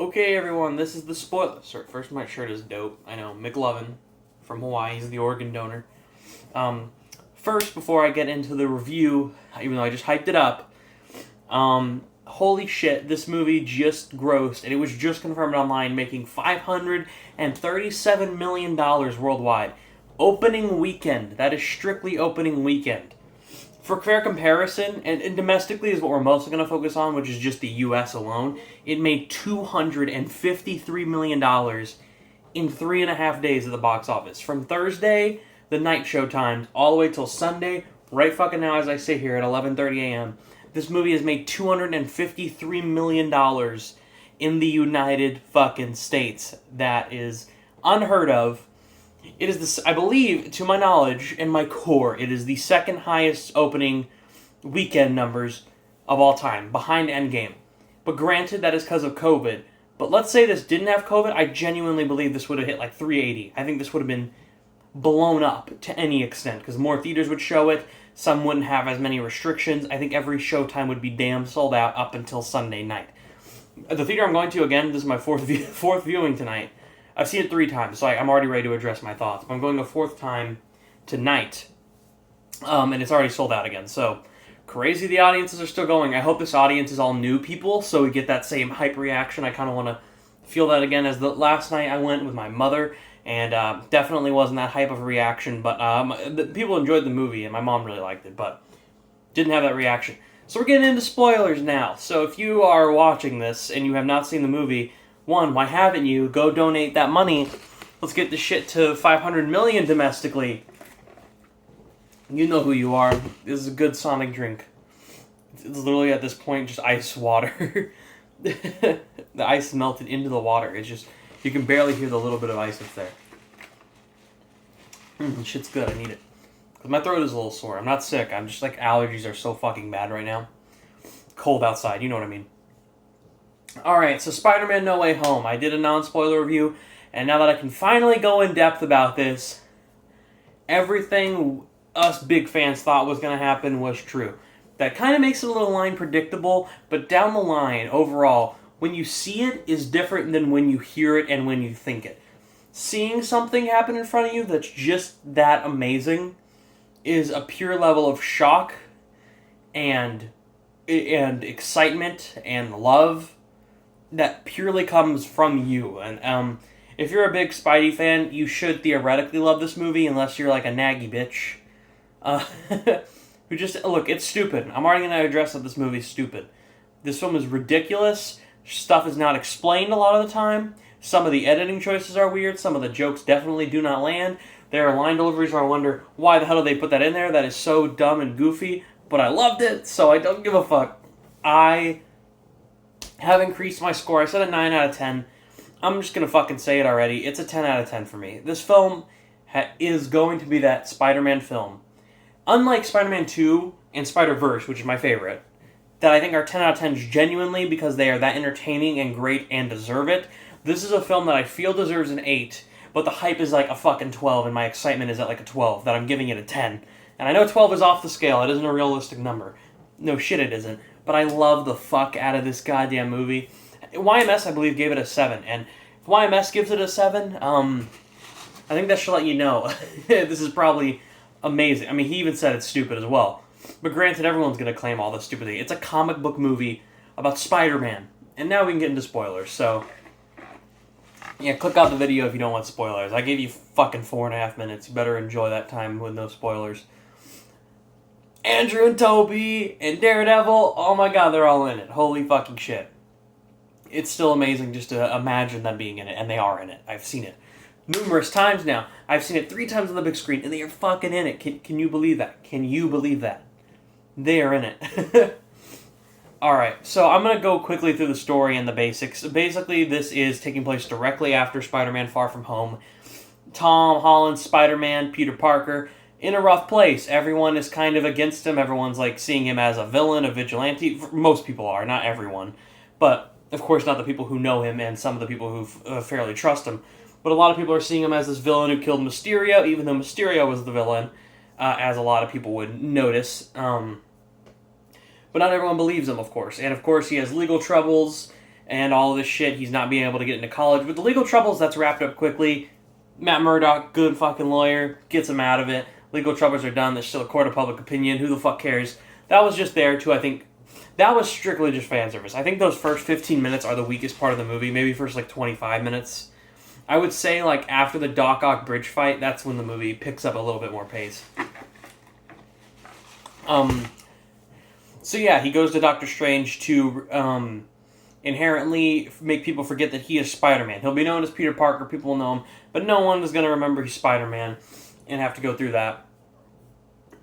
Okay, everyone, this is the spoiler. Sorry, first, my shirt is dope. I know, McLovin from Hawaii is the organ donor. Um, First, before I get into the review, even though I just hyped it up, holy shit, this movie just grossed, and it was just confirmed online, making $537 million worldwide. Opening weekend. That is strictly opening weekend. For fair comparison, and domestically is what we're mostly going to focus on, which is just the US alone, it made $253 million in 3.5 days at the box office. From Thursday, the night show times, all the way till Sunday, right fucking now as I sit here at 11:30 a.m., this movie has made $253 million in the United fucking States. That is unheard of. It is this, I believe, to my knowledge and my core, it is the second highest opening weekend numbers of all time, behind Endgame. But granted, that is because of COVID. But let's say this didn't have COVID, I genuinely believe this would have hit like 380. I think this would have been blown up to any extent, because more theaters would show it, some wouldn't have as many restrictions. I think every showtime would be damn sold out up until Sunday night. The theater I'm going to, again, this is my fourth viewing tonight. I've seen it 3 times, so I'm already ready to address my thoughts. But I'm going a 4th time tonight, and it's already sold out again. So, crazy the audiences are still going. I hope this audience is all new people, so we get that same hype reaction. I kind of want to feel that again, as the last night I went with my mother, and definitely wasn't that hype of a reaction, but the people enjoyed the movie, and my mom really liked it, but didn't have that reaction. So we're getting into spoilers now. So if you are watching this and you have not seen the movie, one, why haven't you? Go donate that money. Let's get this shit to 500 million domestically. You know who you are. This is a good Sonic drink. It's literally at this point just ice water. The ice melted into the water. It's just, you can barely hear the little bit of ice that's there. Shit's good. I need it. Because my throat is a little sore. I'm not sick. I'm just like, allergies are so fucking bad right now. Cold outside. You know what I mean. Alright, so Spider-Man No Way Home. I did a non-spoiler review, and now that I can finally go in depth about this, everything us big fans thought was going to happen was true. That kind of makes it a little line predictable, but down the line, overall, when you see it is different than when you hear it and when you think it. Seeing something happen in front of you that's just that amazing is a pure level of shock and excitement and love that purely comes from you. And if you're a big Spidey fan, you should theoretically love this movie, unless you're like a naggy bitch. Who just, look, it's stupid. I'm already going to address that this movie's stupid. This film is ridiculous. Stuff is not explained a lot of the time. Some of the editing choices are weird. Some of the jokes definitely do not land. There are line deliveries where I wonder, why the hell did they put that in there? That is so dumb and goofy. But I loved it, so I don't give a fuck. I have increased my score. I said a 9 out of 10. I'm just going to fucking say it already. It's a 10 out of 10 for me. This film is going to be that Spider-Man film. Unlike Spider-Man 2 and Spider-Verse, which is my favorite, that I think are 10 out of 10s genuinely because they are that entertaining and great and deserve it. This is a film that I feel deserves an 8, but the hype is like a fucking 12 and my excitement is at like a 12, that I'm giving it a 10. And I know 12 is off the scale. It isn't a realistic number. No shit it isn't. But I love the fuck out of this goddamn movie. YMS, I believe, gave it a 7. And if YMS gives it a 7, I think that should let you know. This is probably amazing. I mean, he even said it's stupid as well. But granted, everyone's going to claim all this stupidity. It's a comic book movie about Spider-Man. And now we can get into spoilers. So, yeah, click out the video if you don't want spoilers. I gave you fucking 4.5 minutes. You better enjoy that time with no spoilers. Andrew and Toby and Daredevil, oh my god, they're all in it. Holy fucking shit. It's still amazing just to imagine them being in it, and they are in it. I've seen it numerous times now. I've seen it 3 times on the big screen, and they are fucking in it. Can you believe that? Can you believe that? They are in it. Alright, so I'm going to go quickly through the story and the basics. Basically, this is taking place directly after Spider-Man Far From Home. Tom Holland, Spider-Man, Peter Parker, in a rough place. Everyone is kind of against him. Everyone's like seeing him as a villain, a vigilante. Most people are, not everyone. But, of course, not the people who know him and some of the people who fairly trust him. But a lot of people are seeing him as this villain who killed Mysterio, even though Mysterio was the villain, as a lot of people would notice. But not everyone believes him, of course. And, of course, he has legal troubles and all this shit. He's not being able to get into college. With the legal troubles, that's wrapped up quickly. Matt Murdock, good fucking lawyer, gets him out of it. Legal troubles are done. There's still a court of public opinion. Who the fuck cares? That was just there to, I think, that was strictly just fan service. I think those first 15 minutes are the weakest part of the movie. Maybe first, 25 minutes. I would say, after the Doc Ock bridge fight, that's when the movie picks up a little bit more pace. So yeah, he goes to Doctor Strange to, inherently make people forget that he is Spider-Man. He'll be known as Peter Parker, people will know him, but no one is going to remember he's Spider-Man and have to go through that.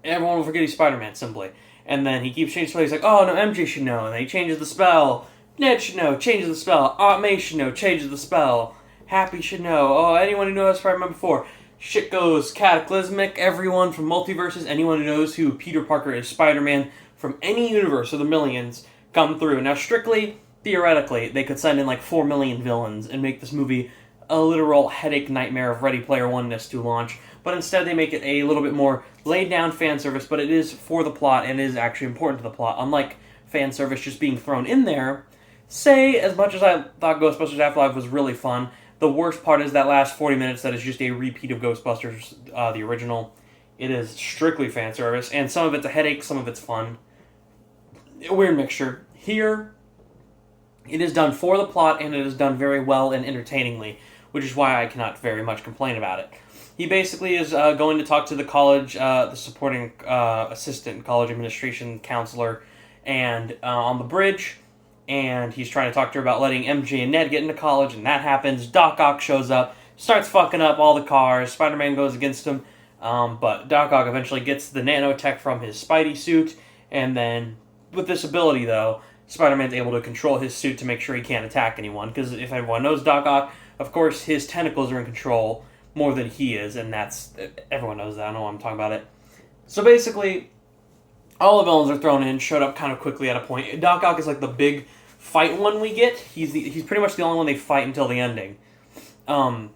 Everyone will forget he's Spider-Man, simply. And then he keeps changing spells. He's like, oh, no, MJ should know. And then he changes the spell. Ned should know, changes the spell. Aunt May should know, changes the spell. Happy should know. Oh, anyone who knows Spider-Man before. Shit goes cataclysmic. Everyone from multiverses, anyone who knows who Peter Parker is Spider-Man from any universe of the millions, come through. Now, strictly, theoretically, they could send in 4 million villains and make this movie a literal headache nightmare of Ready Player One-ness to launch. But instead they make it a little bit more laid down fan service, but it is for the plot and is actually important to the plot. Unlike fan service just being thrown in there, say, as much as I thought Ghostbusters Afterlife was really fun, the worst part is that last 40 minutes that is just a repeat of Ghostbusters, the original. It is strictly fan service, and some of it's a headache, some of it's fun. A weird mixture. Here, it is done for the plot, and it is done very well and entertainingly, which is why I cannot very much complain about it. He basically is going to talk to the college, the supporting assistant college administration counselor, and on the bridge, and he's trying to talk to her about letting MJ and Ned get into college, and that happens. Doc Ock shows up, starts fucking up all the cars. Spider-Man goes against him, but Doc Ock eventually gets the nanotech from his Spidey suit, and then with this ability, though, Spider-Man's able to control his suit to make sure he can't attack anyone, because if everyone knows Doc Ock, of course his tentacles are in control more than he is, and that's, everyone knows that, I know I'm talking about it. So basically, all the villains are thrown in, showed up kind of quickly at a point. Doc Ock is the big fight one we get. He's pretty much the only one they fight until the ending. I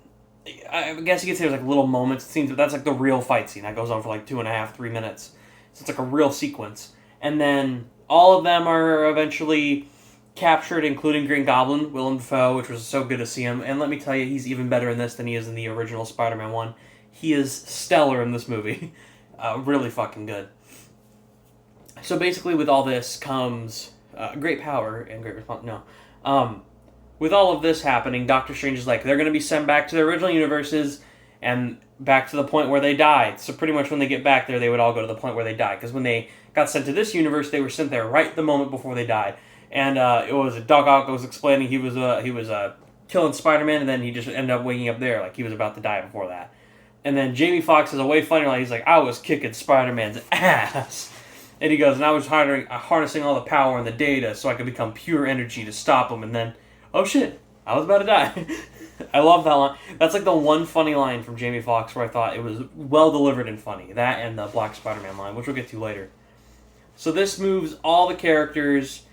guess you could say there's little moments, it seems, but that's the real fight scene. That goes on for 2.5, 3 minutes. So it's a real sequence. And then all of them are eventually captured, including Green Goblin, Willem Dafoe, which was so good to see him. And let me tell you, he's even better in this than he is in the original Spider-Man one. He is stellar in this movie. Really fucking good. So basically, with all this comes great power and great response. No. With all of this happening, Doctor Strange is they're going to be sent back to their original universes and back to the point where they died. So pretty much when they get back there, they would all go to the point where they died. Because when they got sent to this universe, they were sent there right the moment before they died. And it was Doc Ock was explaining he was killing Spider-Man, and then he just ended up waking up there he was about to die before that. And then Jamie Foxx is a way funnier line. He's I was kicking Spider-Man's ass. And he goes, and I was harnessing all the power and the data so I could become pure energy to stop him. And then, oh shit, I was about to die. I love that line. That's the one funny line from Jamie Foxx where I thought it was well delivered and funny. That and the Black Spider-Man line, which we'll get to later. So this moves all the characters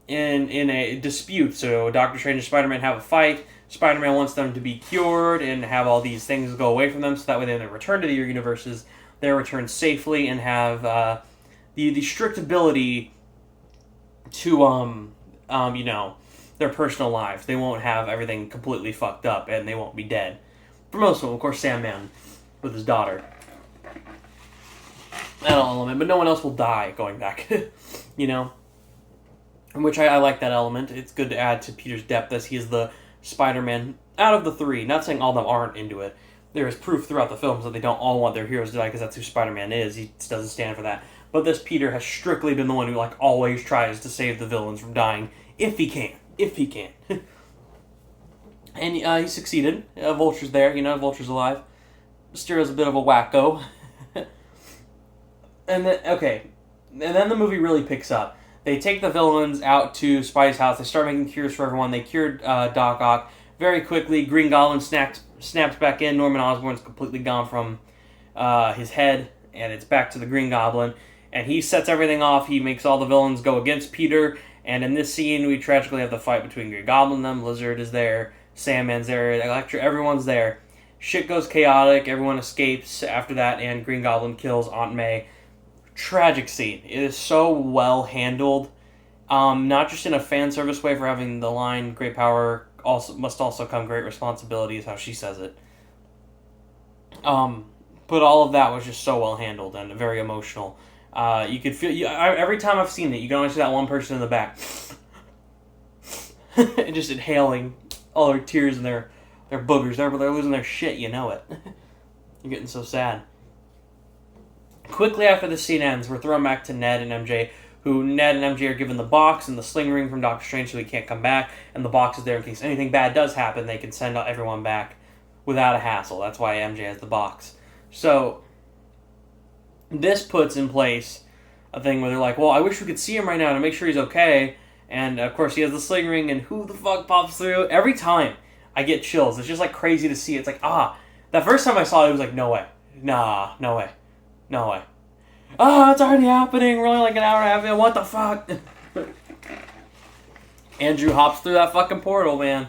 in a dispute. So Doctor Strange and Spider-Man have a fight. Spider-Man wants them to be cured and have all these things go away from them, so that way when they return to their universes, they're returned safely and have the strict ability to their personal lives. They won't have everything completely fucked up, and they won't be dead. For most of them, of course, Sandman with his daughter. That element, but no one else will die going back. Which I like that element. It's good to add to Peter's depth as he is the Spider-Man out of the three. Not saying all of them aren't into it. There is proof throughout the films that they don't all want their heroes to die because that's who Spider-Man is. He doesn't stand for that. But this Peter has strictly been the one who always tries to save the villains from dying if he can. If he can. And he succeeded. Vulture's there. Vulture's alive. Mysterio's a bit of a wacko. And then the movie really picks up. They take the villains out to Spidey's house. They start making cures for everyone. They cured Doc Ock very quickly. Green Goblin snaps back in. Norman Osborn's completely gone from his head, and it's back to the Green Goblin. And he sets everything off. He makes all the villains go against Peter. And in this scene, we tragically have the fight between Green Goblin and them. Lizard is there. Sandman's there. Electro, everyone's there. Shit goes chaotic. Everyone escapes after that, and Green Goblin kills Aunt May. Tragic scene. It is so well handled Not just in a fan service way for having the line "Great power must also come great responsibility" is how she says it. But all of that was just so well handled and very emotional. You could feel every time I've seen it, you can only see that one person in the back, and just inhaling all their tears and their boogers. They're losing their shit. You know it. You're getting so sad. Quickly after the scene ends, we're thrown back to Ned and MJ. Ned and MJ are given the box and the sling ring from Doctor Strange so he can't come back, and the box is there in case anything bad does happen. They can send everyone back without a hassle. That's why MJ has the box. So, this puts in place a thing where they're like, well, I wish we could see him right now to make sure he's okay, and of course he has the sling ring, and who the fuck pops through? Every time I get chills. It's just like crazy to see. It's like, that first time I saw it, it was like, no way. Nah, no way. No way. It's already happening. We're only like an hour and a half in. What the fuck? Andrew hops through that fucking portal, man.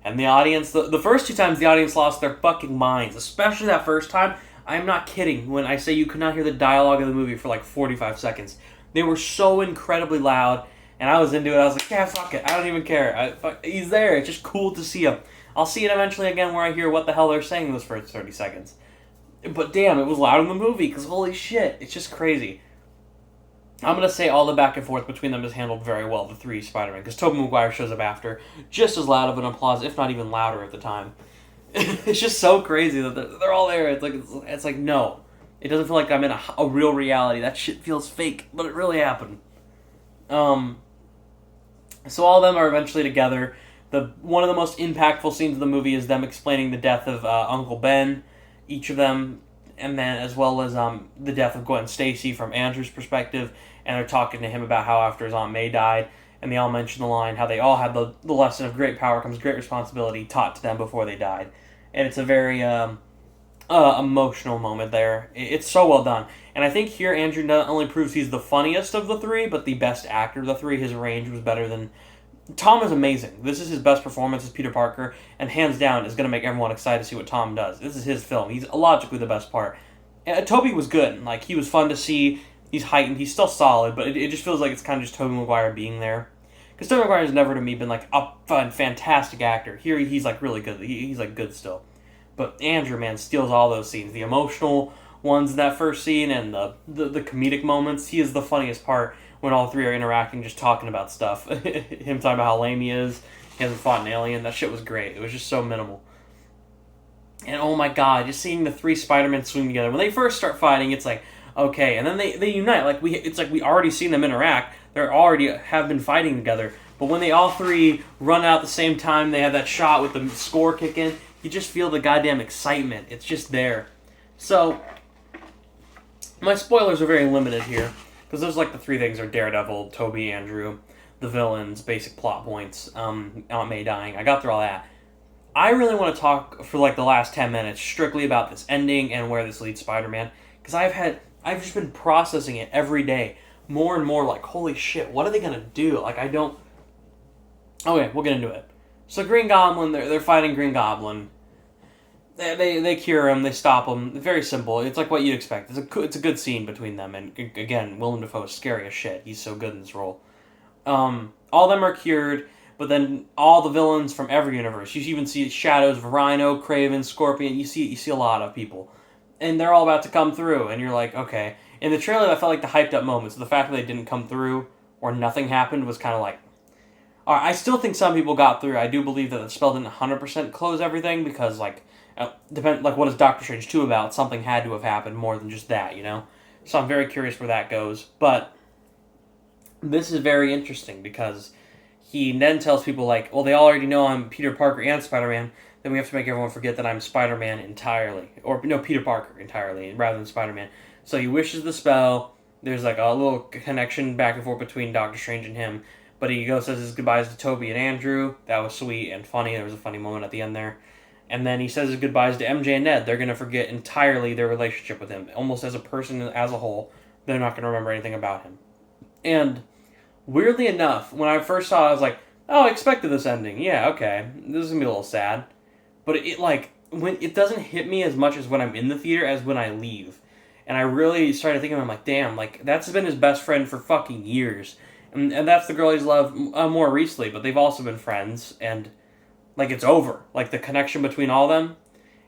And the audience, the first two times the audience lost their fucking minds. Especially that first time. I'm not kidding when I say you could not hear the dialogue of the movie for like 45 seconds. They were so incredibly loud. And I was into it. I was like, yeah, fuck it. I don't even care. He's there. It's just cool to see him. I'll see it eventually again where I hear what the hell they're saying those first 30 seconds. But damn, it was loud in the movie, because holy shit, it's just crazy. I'm going to say all the back and forth between them is handled very well, the three Spider-Man, because Tobey Maguire shows up after, just as loud of an applause, if not even louder at the time. It's just so crazy that they're all there. It's like, no. It doesn't feel like I'm in a real reality. That shit feels fake, but it really happened. So all of them are eventually together. One of the most impactful scenes of the movie is them explaining the death of Uncle Ben, each of them, and then as well as the death of Gwen Stacy from Andrew's perspective, and they're talking to him about how after his Aunt May died, and they all mention the line how they all had the lesson of great power comes great responsibility taught to them before they died. And it's a very emotional moment there. It's so well done. And I think here Andrew not only proves he's the funniest of the three, but the best actor of the three. His range was better than... Tom is amazing. This is his best performance as Peter Parker, and hands down is going to make everyone excited to see what Tom does. This is his film. He's logically the best part. Tobey was good. Like, he was fun to see. He's heightened. He's still solid, but it just feels like it's kind of just Tobey Maguire being there. Because Tobey Maguire has never, to me, been, like, a fun, fantastic actor. Here, he's, like, really good. He's, like, good still. But Andrew, man, steals all those scenes. The emotional ones in that first scene and the comedic moments. He is the funniest part when all three are interacting, just talking about stuff. Him talking about how lame he is. He hasn't fought an alien. That shit was great. It was just so minimal. And oh my god, just seeing the three Spider-Men swing together. When they first start fighting, it's like, okay. And then they unite. It's like we already seen them interact. They already have been fighting together. But when they all three run out at the same time, they have that shot with the score kicking. You just feel the goddamn excitement. It's just there. So, my spoilers are very limited here. Because those the three things are Daredevil, Tobey, Andrew, the villains, basic plot points, Aunt May dying. I got through all that. I really want to talk for the last 10 minutes strictly about this ending and where this leads Spider-Man. Because I've just been processing it every day. More and more holy shit, what are they going to do? Okay, we'll get into it. So Green Goblin, they're fighting Green Goblin. They cure him, they stop him. Very simple. It's like what you'd expect. It's a good scene between them. And again, Willem Dafoe is scary as shit. He's so good in this role. All of them are cured, but then all the villains from every universe. You even see shadows of Rhino, Kraven, Scorpion. You see a lot of people. And they're all about to come through. And you're like, okay. In the trailer, I felt like the hyped up moments. The fact that they didn't come through or nothing happened was kind of like... Alright, I still think some people got through. I do believe that the spell didn't 100% close everything because, what is Doctor Strange 2 about? Something had to have happened more than just that, you know? So I'm very curious where that goes. But this is very interesting because he then tells people, well, they already know I'm Peter Parker and Spider-Man, then we have to make everyone forget that I'm Spider-Man entirely. Or, no, Peter Parker entirely, rather than Spider-Man. So he wishes the spell. There's, a little connection back and forth between Doctor Strange and him. But he says his goodbyes to Tobey and Andrew. That was sweet and funny. There was a funny moment at the end there. And then he says his goodbyes to MJ and Ned. They're going to forget entirely their relationship with him. Almost as a person, as a whole, they're not going to remember anything about him. And weirdly enough, when I first saw it, I was like, oh, I expected this ending. Yeah, okay. This is going to be a little sad. But when it doesn't hit me as much as when I'm in the theater as when I leave. And I really started thinking, I'm like, damn, that's been his best friend for fucking years. And that's the girl he's loved more recently, but they've also been friends, and, like, it's over. Like, the connection between all of them,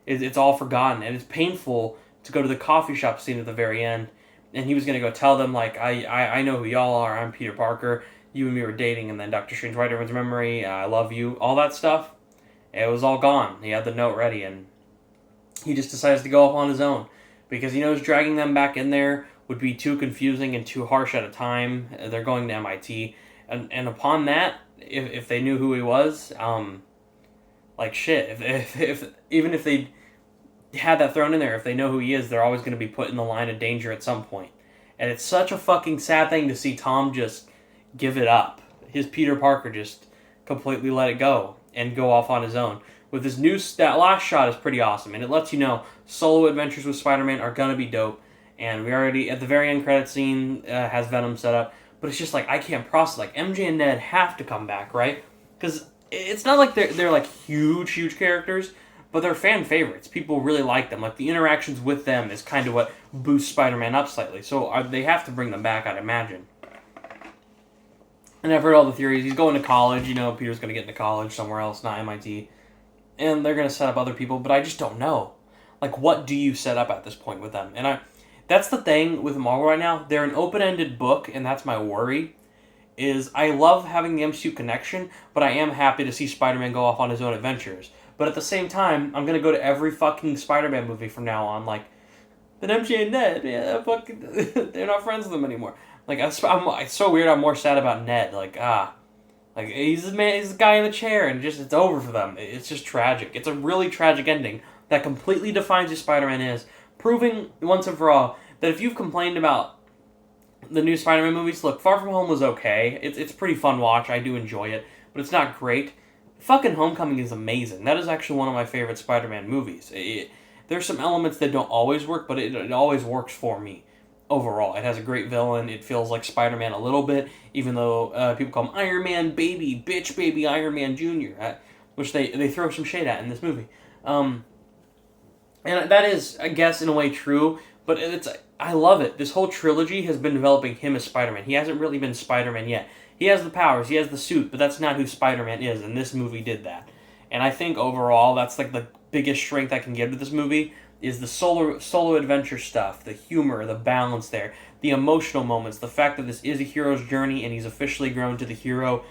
it's all forgotten, and it's painful to go to the coffee shop scene at the very end, and he was going to go tell them, like, I know who y'all are, I'm Peter Parker, you and me were dating, and then Doctor Strange wiped everyone's memory, I love you, all that stuff, it was all gone. He had the note ready, and he just decides to go off on his own, because he knows dragging them back in there would be too confusing and too harsh at a time. They're going to MIT, and upon that, if they knew who he was, like shit, if even if they had that thrown in there, if they know who he is, they're always going to be put in the line of danger at some point. And it's such a fucking sad thing to see Tom just give it up. His Peter Parker just completely let it go and go off on his own. With his that last shot is pretty awesome, and it lets you know solo adventures with Spider-Man are gonna be dope. And we already, at the very end credit scene, has Venom set up, but it's just like, I can't process, like, MJ and Ned have to come back, right? Because it's not like they're like huge characters, but they're fan favorites. People really like them. Like, the interactions with them is kind of what boosts Spider-Man up slightly. So they have to bring them back, I'd imagine. And I've heard all the theories. He's going to college. You know, Peter's going to get into college somewhere else, not MIT. And they're going to set up other people, but I just don't know. Like, what do you set up at this point with them? And that's the thing with Marvel right now. They're an open-ended book, and that's my worry. Is I love having the MCU connection, but I am happy to see Spider-Man go off on his own adventures. But at the same time, I'm going to go to every fucking Spider-Man movie from now on, like, but MJ and Ned, yeah, fucking, they're not friends with them anymore. Like, it's so weird, I'm more sad about Ned, like, he's the guy in the chair, and just, it's over for them. It's just tragic. It's a really tragic ending that completely defines who Spider-Man is, proving once and for all that if you've complained about the new Spider-Man movies, look, Far From Home was okay. It's pretty fun watch. I do enjoy it, but it's not great. Fucking Homecoming is amazing. That is actually one of my favorite Spider-Man movies. There's some elements that don't always work, but it always works for me. Overall, it has a great villain. It feels like Spider-Man a little bit, even though people call him Iron Man baby, bitch baby Iron Man Jr., which they throw some shade at in this movie. And that is, I guess, in a way true, but I love it. This whole trilogy has been developing him as Spider-Man. He hasn't really been Spider-Man yet. He has the powers, he has the suit, but that's not who Spider-Man is, and this movie did that. And I think overall, that's like the biggest strength I can give to this movie, is the solo adventure stuff, the humor, the balance there, the emotional moments, the fact that this is a hero's journey and he's officially grown to the hero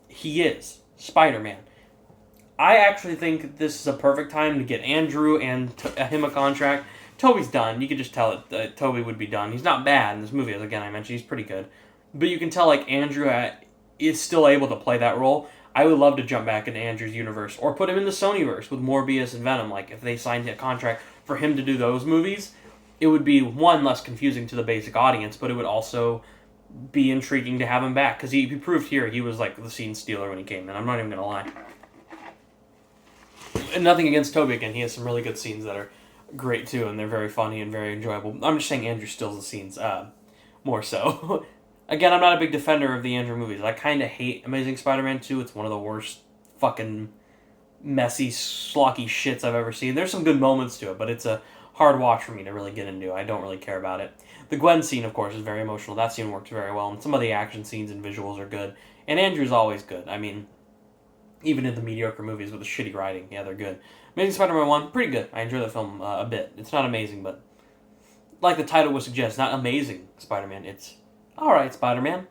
he is, Spider-Man. I actually think this is a perfect time to get Andrew and him a contract. Tobey's done. You could just tell it that Tobey would be done. He's not bad in this movie, as again I mentioned, he's pretty good. But you can tell, like, Andrew is still able to play that role. I would love to jump back into Andrew's universe, or put him in the Sonyverse with Morbius and Venom. Like, if they signed a contract for him to do those movies, it would be, one, less confusing to the basic audience, but it would also be intriguing to have him back, because he proved here he was, like, the scene stealer when he came in. I'm not even going to lie. And nothing against Tobey, again, he has some really good scenes that are great, too, and they're very funny and very enjoyable. I'm just saying Andrew steals the scenes, more so. Again, I'm not a big defender of the Andrew movies. I kind of hate Amazing Spider-Man 2. It's one of the worst fucking messy, schlocky shits I've ever seen. There's some good moments to it, but it's a hard watch for me to really get into. I don't really care about it. The Gwen scene, of course, is very emotional. That scene worked very well, and some of the action scenes and visuals are good. And Andrew's always good. I mean, even in the mediocre movies with the shitty writing, yeah, they're good. Amazing Spider-Man 1, pretty good. I enjoy the film a bit. It's not amazing, but like the title would suggest, not amazing Spider-Man, it's alright, Spider-Man.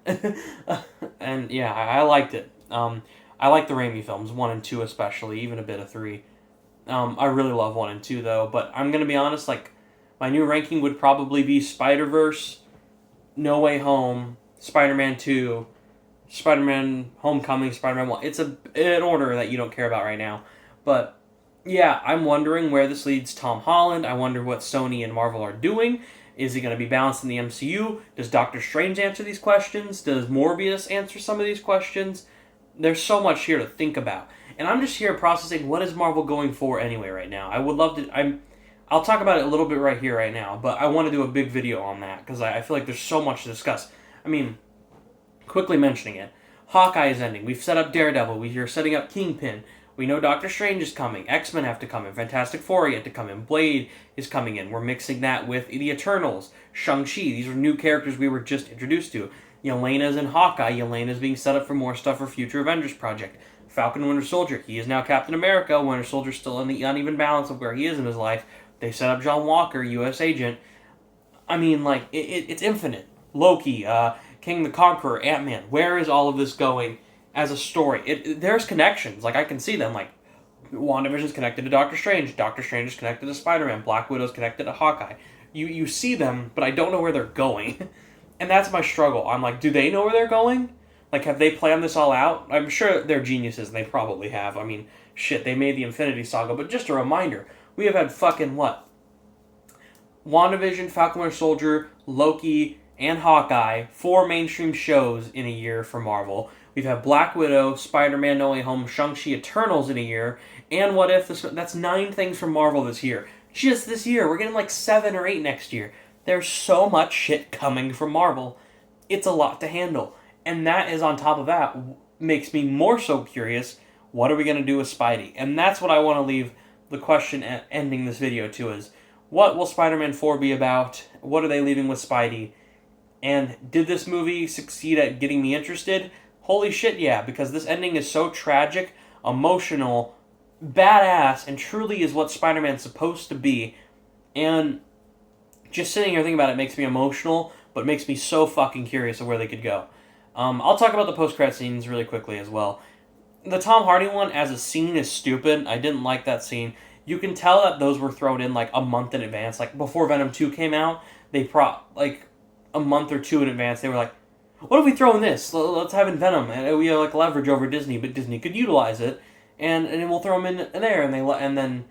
And yeah, I liked it. I like the Raimi films, 1 and 2 especially, even a bit of 3. I really love 1 and 2 though, but I'm going to be honest, like, my new ranking would probably be Spider-Verse, No Way Home, Spider-Man 2, Spider-Man Homecoming, Spider-Man 1. It's an order that you don't care about right now. But yeah, I'm wondering where this leads Tom Holland. I wonder what Sony and Marvel are doing. Is he going to be balanced in the MCU? Does Doctor Strange answer these questions? Does Morbius answer some of these questions? There's so much here to think about. And I'm just here processing what is Marvel going for anyway right now. I would love to... I'll talk about it a little bit right here, right now, but I want to do a big video on that, because I feel like there's so much to discuss. I mean, quickly mentioning it. Hawkeye is ending. We've set up Daredevil. We're setting up Kingpin. We know Doctor Strange is coming. X-Men have to come in. Fantastic Four have to come in. Blade is coming in. We're mixing that with the Eternals. Shang-Chi. These are new characters we were just introduced to. Yelena's in Hawkeye. Yelena's being set up for more stuff for future Avengers project. Falcon and Winter Soldier. He is now Captain America. Winter Soldier's still in the uneven balance of where he is in his life. They set up John Walker, U.S. agent. I mean, like, it's infinite. Loki, King the Conqueror, Ant-Man. Where is all of this going as a story? There's connections. Like, I can see them. Like, WandaVision's connected to Doctor Strange. Doctor Strange is connected to Spider-Man. Black Widow's connected to Hawkeye. You see them, but I don't know where they're going. And that's my struggle. I'm like, do they know where they're going? Like, have they planned this all out? I'm sure they're geniuses, and they probably have. I mean, shit, they made the Infinity Saga. But just a reminder, we have had fucking what? WandaVision, Falcon Winter Soldier, Loki, and Hawkeye, 4 mainstream shows in a year for Marvel. We've had Black Widow, Spider-Man No Way Home, Shang-Chi, Eternals in a year, and What If? That's 9 things from Marvel this year. Just this year. We're getting like 7 or 8 next year. There's so much shit coming from Marvel. It's a lot to handle. And that is on top of that, makes me more so curious, what are we going to do with Spidey? And that's what I want to leave the question ending this video to is, what will Spider-Man 4 be about? What are they leaving with Spidey? And did this movie succeed at getting me interested? Holy shit, yeah, because this ending is so tragic, emotional, badass, and truly is what Spider-Man's supposed to be. And just sitting here thinking about it makes me emotional, but makes me so fucking curious of where they could go. I'll talk about the post-credit scenes really quickly as well. The Tom Hardy one as a scene is stupid. I didn't like that scene. You can tell that those were thrown in like a month in advance. Like before Venom 2 came out, they like a month or 2 in advance. They were like, what if we throw in this? Let's have in Venom. And we have like leverage over Disney, but Disney could utilize it. And we'll throw him in there. And then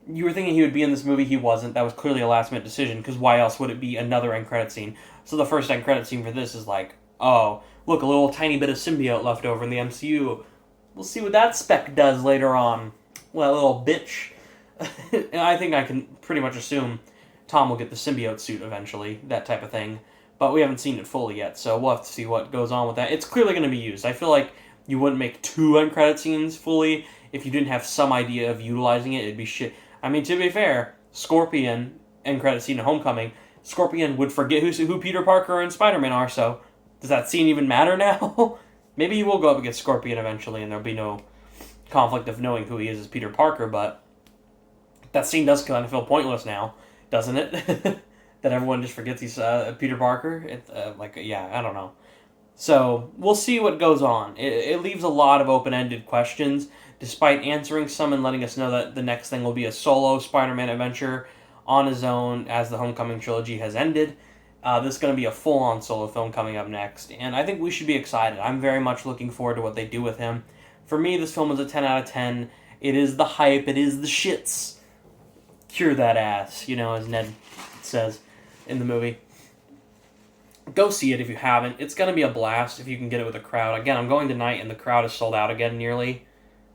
you were thinking he would be in this movie. He wasn't. That was clearly a last-minute decision because why else would it be another end credit scene? So the first end credit scene for this is like, oh, look, a little tiny bit of symbiote left over in the MCU. We'll see what that spec does later on. Well, little bitch. I think I can pretty much assume Tom will get the symbiote suit eventually, that type of thing. But we haven't seen it fully yet, so we'll have to see what goes on with that. It's clearly going to be used. I feel like you wouldn't make 2 end credit scenes fully if you didn't have some idea of utilizing it. It'd be shit. I mean, to be fair, Scorpion end credit scene in Homecoming, Scorpion would forget who Peter Parker and Spider-Man are, so does that scene even matter now? Maybe he will go up against Scorpion eventually, and there'll be no conflict of knowing who he is as Peter Parker, but that scene does kind of feel pointless now, doesn't it? That everyone just forgets he's Peter Parker. I don't know. So we'll see what goes on. It leaves a lot of open-ended questions, despite answering some and letting us know that the next thing will be a solo Spider-Man adventure on his own as the Homecoming trilogy has ended. This is going to be a full-on solo film coming up next, and I think we should be excited. I'm very much looking forward to what they do with him. For me, this film is a 10 out of 10. It is the hype. It is the shits. Cure that ass, as Ned says in the movie. Go see it if you haven't. It's going to be a blast if you can get it with a crowd. Again, I'm going tonight, and the crowd is sold out again nearly,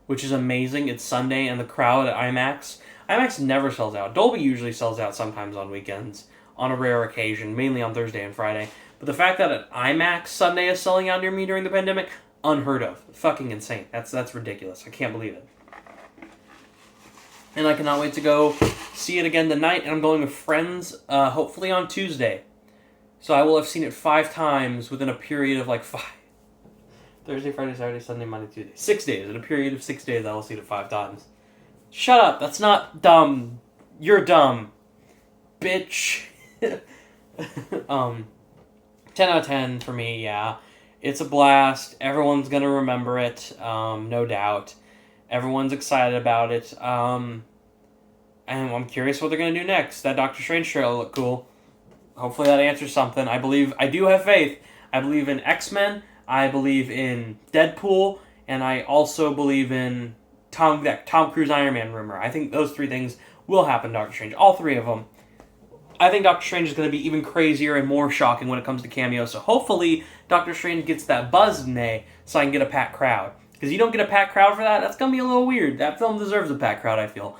which is amazing. It's Sunday, and the crowd at IMAX never sells out. Dolby usually sells out sometimes on weekends, on a rare occasion, mainly on Thursday and Friday. But the fact that an IMAX Sunday is selling out near me during the pandemic, unheard of. Fucking insane. That's ridiculous. I can't believe it. And I cannot wait to go see it again tonight, and I'm going with friends, hopefully on Tuesday. So I will have seen it 5 times within a period of 5. Thursday, Friday, Saturday, Sunday, Monday, Tuesday. 6 days. In a period of 6 days, I will see it 5 times. Shut up. That's not dumb. You're dumb. Bitch. 10 out of 10 for me, yeah. It's a blast. Everyone's going to remember it, no doubt. Everyone's excited about it. And I'm curious what they're going to do next. That Doctor Strange trailer looked cool. Hopefully that answers something. I do have faith. I believe in X-Men. I believe in Deadpool. And I also believe in Tom Cruise Iron Man rumor. I think those 3 things will happen, Doctor Strange. All 3 of them. I think Doctor Strange is going to be even crazier and more shocking when it comes to cameos. So hopefully Doctor Strange gets that buzz in May so I can get a packed crowd. Because you don't get a packed crowd for that, that's going to be a little weird. That film deserves a packed crowd, I feel.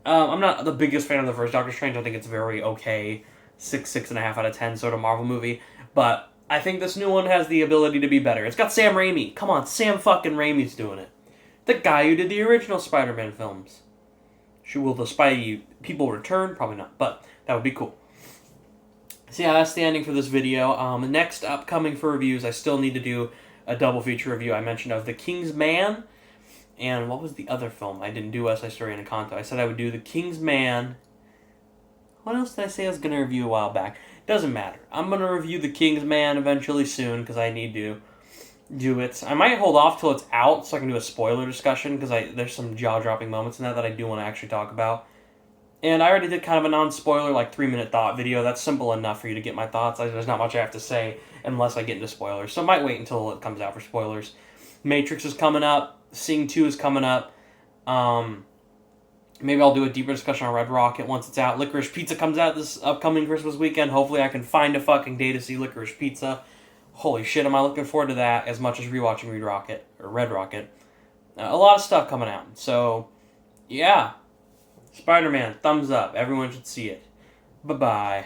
I'm not the biggest fan of the first Doctor Strange. I think it's very okay. 6.5 out of 10 sort of Marvel movie. But I think this new one has the ability to be better. It's got Sam Raimi. Come on, Sam fucking Raimi's doing it. The guy who did the original Spider-Man films. Will the Spidey people return? Probably not, but that would be cool. So yeah, that's the ending for this video. Next upcoming for reviews, I still need to do a double feature review. I mentioned of The King's Man, and what was the other film? I didn't do West Side Story and Encanto. I said I would do The King's Man. What else did I say I was going to review a while back? Doesn't matter. I'm going to review The King's Man eventually soon, because I need to do it. I might hold off till it's out so I can do a spoiler discussion, because there's some jaw-dropping moments in that I do want to actually talk about. And I already did kind of a non-spoiler, like 3-minute thought video. That's simple enough for you to get my thoughts. There's not much I have to say unless I get into spoilers. So I might wait until it comes out for spoilers. Matrix is coming up. Sing 2 is coming up. Maybe I'll do a deeper discussion on Red Rocket once it's out. Licorice Pizza comes out this upcoming Christmas weekend. Hopefully I can find a fucking day to see Licorice Pizza. Holy shit, am I looking forward to that as much as rewatching Red Rocket. A lot of stuff coming out. So, yeah. Spider-Man, thumbs up. Everyone should see it. Bye-bye.